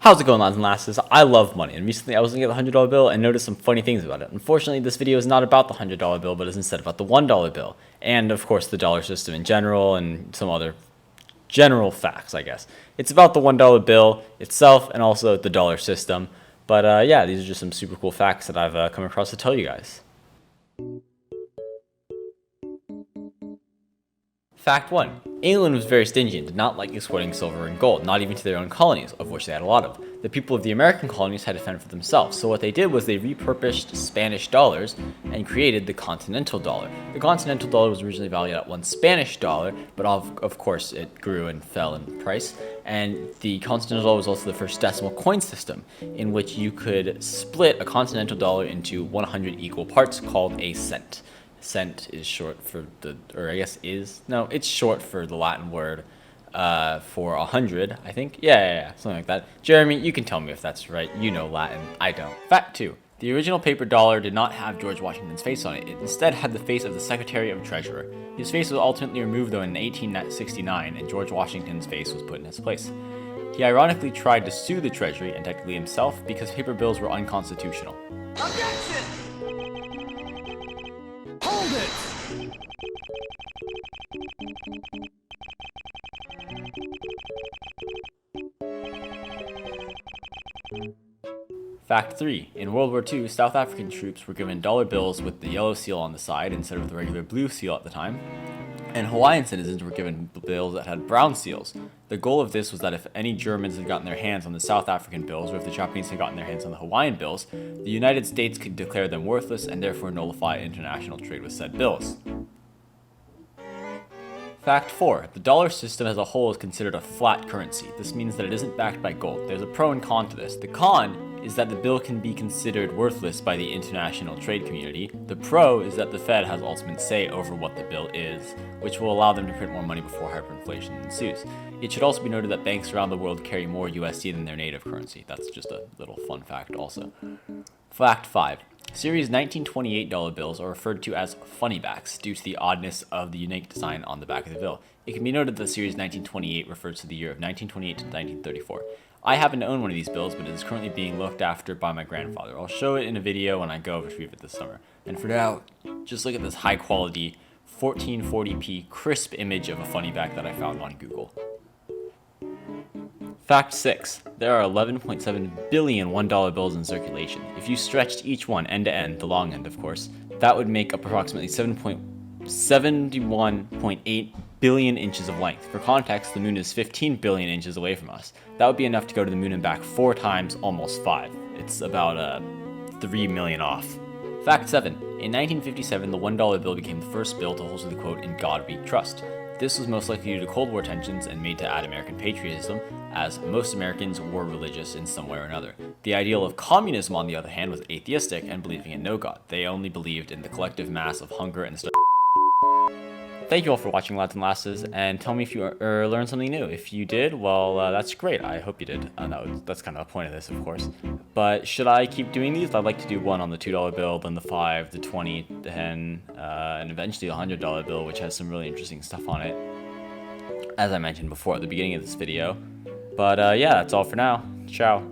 How's it going, lads and lasses? I love money, and recently I was looking at the $100 bill and noticed some funny things about it. Unfortunately, this video is not about the $100 bill, but is instead about the $1 bill, and of course the dollar system in general, and some other general facts, I guess. It's about the $1 bill itself, and also the dollar system, but yeah, these are just some super cool facts that I've come across to tell you guys. Fact 1. England was very stingy and did not like exporting silver and gold, not even to their own colonies, of which they had a lot of. The people of the American colonies had to fend for themselves, so what they did was they repurposed Spanish dollars and created the Continental Dollar. The Continental Dollar was originally valued at one Spanish dollar, but of course it grew and fell in price, and the Continental Dollar was also the first decimal coin system, in which you could split a Continental Dollar into 100 equal parts called a cent. Cent is short for it's short for the Latin word for 100, I think. Yeah, something like that. Jeremy, you can tell me if that's right. You know Latin. I don't. Fact 2. The original paper dollar did not have George Washington's face on it. It instead had the face of the Secretary of Treasury. His face was ultimately removed, though, in 1869, and George Washington's face was put in his place. He ironically tried to sue the Treasury, and technically himself, because paper bills were unconstitutional. Objection! Hold it! Fact 3. In World War II, South African troops were given dollar bills with the yellow seal on the side instead of the regular blue seal at the time, and Hawaiian citizens were given bills that had brown seals. The goal of this was that if any Germans had gotten their hands on the South African bills, or if the Japanese had gotten their hands on the Hawaiian bills, the United States could declare them worthless and therefore nullify international trade with said bills. Fact 4. The dollar system as a whole is considered a flat currency. This means that it isn't backed by gold. There's a pro and con to this. The con is that the bill can be considered worthless by the international trade community. The pro is that the Fed has ultimate say over what the bill is, which will allow them to print more money before hyperinflation ensues. It should also be noted that banks around the world carry more USD than their native currency. That's just a little fun fact also. Fact 5. Series 1928 dollar bills are referred to as funnybacks due to the oddness of the unique design on the back of the bill. It can be noted that the Series 1928 refers to the year of 1928 to 1934. I happen to own one of these bills, but it is currently being looked after by my grandfather. I'll show it in a video when I go retrieve it this summer. And for now, just look at this high quality 1440p crisp image of a funnyback that I found on Google. Fact 6. There are 11.7 billion $1 bills in circulation. If you stretched each one end to end, the long end of course, that would make up approximately 71.8 billion inches of length. For context, the moon is 15 billion inches away from us. That would be enough to go to the moon and back 4 times, almost 5. It's about 3 million off. Fact 7. In 1957, the $1 bill became the first bill to hold to the quote, "In God We Trust." This was most likely due to Cold War tensions and made to add American patriotism, as most Americans were religious in some way or another. The ideal of communism, on the other hand, was atheistic and believing in no God. They only believed in the collective mass of hunger and starvation. Thank you all for watching, lads and lasses, and tell me if you learned something new. If you did, well, that's great. I hope you did. That's kind of the point of this, of course. But should I keep doing these? I'd like to do one on the $2 bill, then the 5, the 20, the 10, and eventually the $100 bill, which has some really interesting stuff on it, as I mentioned before at the beginning of this video. But yeah, that's all for now. Ciao.